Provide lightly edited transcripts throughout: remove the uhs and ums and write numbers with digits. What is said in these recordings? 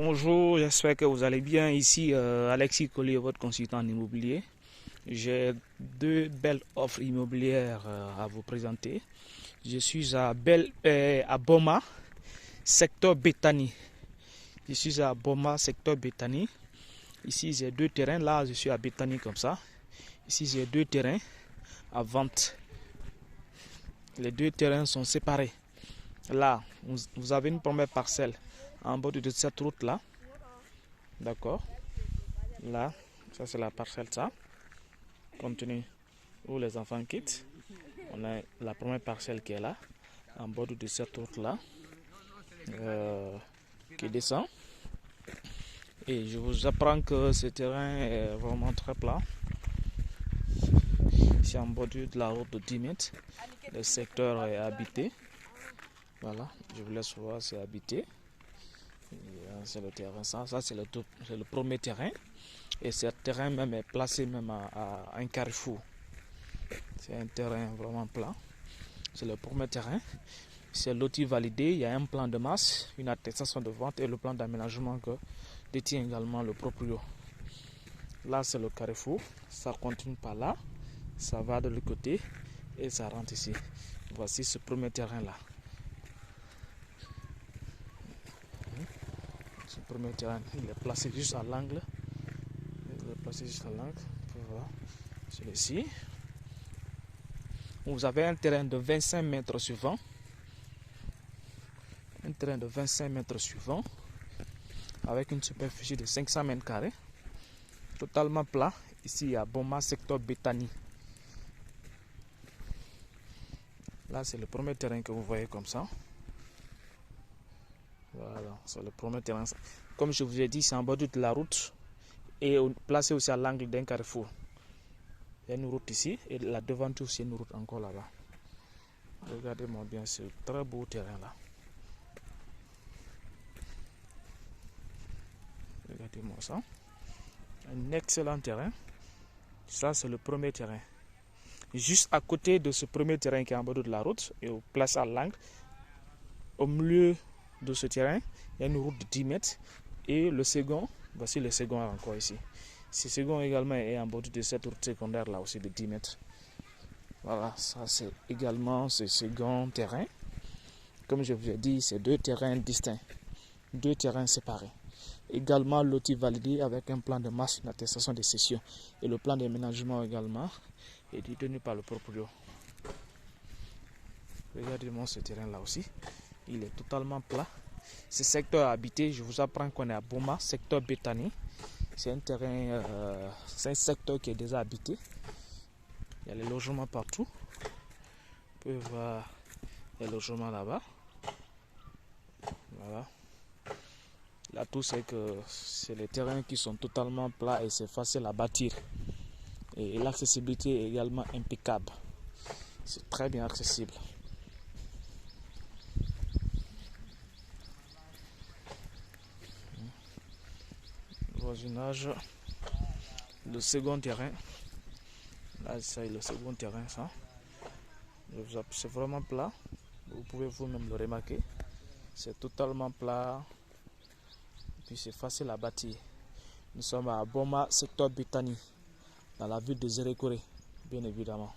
Bonjour, j'espère que vous allez bien. Ici Alexis Collier, votre consultant en immobilier. J'ai deux belles offres immobilières à vous présenter. Je suis à Boma, secteur Béthanie. Je suis à Boma, secteur Béthanie. Ici, j'ai deux terrains. Là, je suis à Béthanie comme ça. Ici, j'ai deux terrains à vente. Les deux terrains sont séparés. Là, vous avez une première parcelle en bord de cette route là. D'accord. Là, ça c'est la parcelle ça. Contenu où les enfants quittent. On a la première parcelle qui est là, en bord de cette route là, qui descend. Et je vous apprends que ce terrain est vraiment très plat. C'est en bordure de la route de 10 mètres. Le secteur est habité. Voilà, je vous laisse voir, c'est habité. C'est le terrain, ça c'est le premier terrain. Et ce terrain même est placé même à un carrefour. C'est un terrain vraiment plat. C'est le premier terrain. C'est loti validé. Il y a un plan de masse, une attestation de vente et le plan d'aménagement que détient également le proprio. Là c'est le carrefour. Ça continue par là. Ça va de l'autre côté et ça rentre ici. Voici ce premier terrain là. Ce premier terrain, il est placé juste à l'angle. Il est placé juste à l'angle. Voilà. Celui-ci. Vous avez un terrain de 25 mètres sur 20. Un terrain de 25 mètres sur 20. Avec une superficie de 500 mètres carrés. Totalement plat. Ici à Boma, secteur Béthanie. Là, c'est le premier terrain que vous voyez comme ça. Voilà, c'est le premier terrain. Comme je vous ai dit, c'est en bordure de la route et placé aussi à l'angle d'un carrefour. Il y a une route ici et la devanture aussi une route encore là-bas. Regardez-moi bien ce très beau terrain là. Regardez-moi ça. Un excellent terrain. Ça, c'est le premier terrain. Juste à côté de ce premier terrain qui est en bordure de la route et placé à l'angle, au milieu de ce terrain, il y a une route de 10 mètres. Et le second, voici le second encore ici. Ce second également est en bordure de cette route secondaire là aussi de 10 mètres. Voilà, ça c'est également ce second terrain. Comme je vous ai dit, c'est deux terrains distincts. Deux terrains séparés. Également loti validé avec un plan de masse, une attestation de cession. Et le plan d'aménagement également est détenu par le proprio. Regardez-moi ce terrain là aussi. Il est totalement plat. Ce secteur habité, je vous apprends qu'on est à Boma, secteur Béthanie. C'est un terrain, c'est un secteur qui est déjà habité. Il y a les logements partout. Vous pouvez voir les logements là-bas. Voilà. Là, tout c'est que c'est les terrains qui sont totalement plats et c'est facile à bâtir. Et l'accessibilité est également impeccable. C'est très bien accessible. Voisinage, le second terrain. Là, c'est le second terrain, ça. C'est vraiment plat. Vous pouvez vous-même le remarquer. C'est totalement plat. Et puis c'est facile à bâtir. Nous sommes à Boma, secteur Béthanie, dans la ville de Zérékoré, bien évidemment.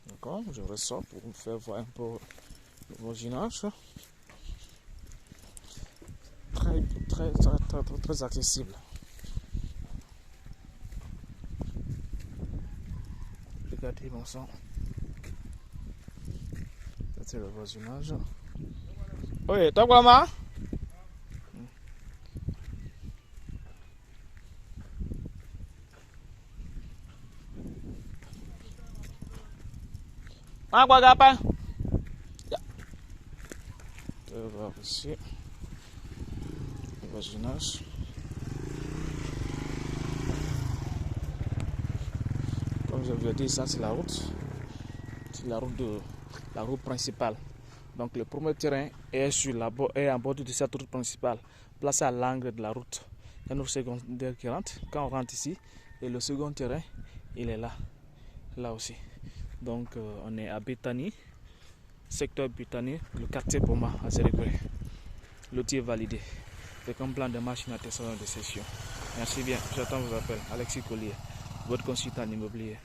D'accord, je ressors pour vous faire voir un peu le voisinage. Très accessible. Regardez mon sang. C'est le voisinage. Oui, t'as quoi, ma? Ah, quoi, gapa? On va voir ici. Le voisinage. Comme je vous ai dit, ça c'est la route. C'est la route principale. Donc le premier terrain est en bord de cette route principale, placé à l'angle de la route. Il y a une route secondaire qui rentre. Quand on rentre ici, et le second terrain, il est là aussi. Donc on est à Béthanie, secteur Béthanie, le quartier Boma à Zérékoré. Loti est validé. avec un plan de machine à salon de session. Merci bien, j'attends vos appels. Alexis Collier, votre consultant immobilier.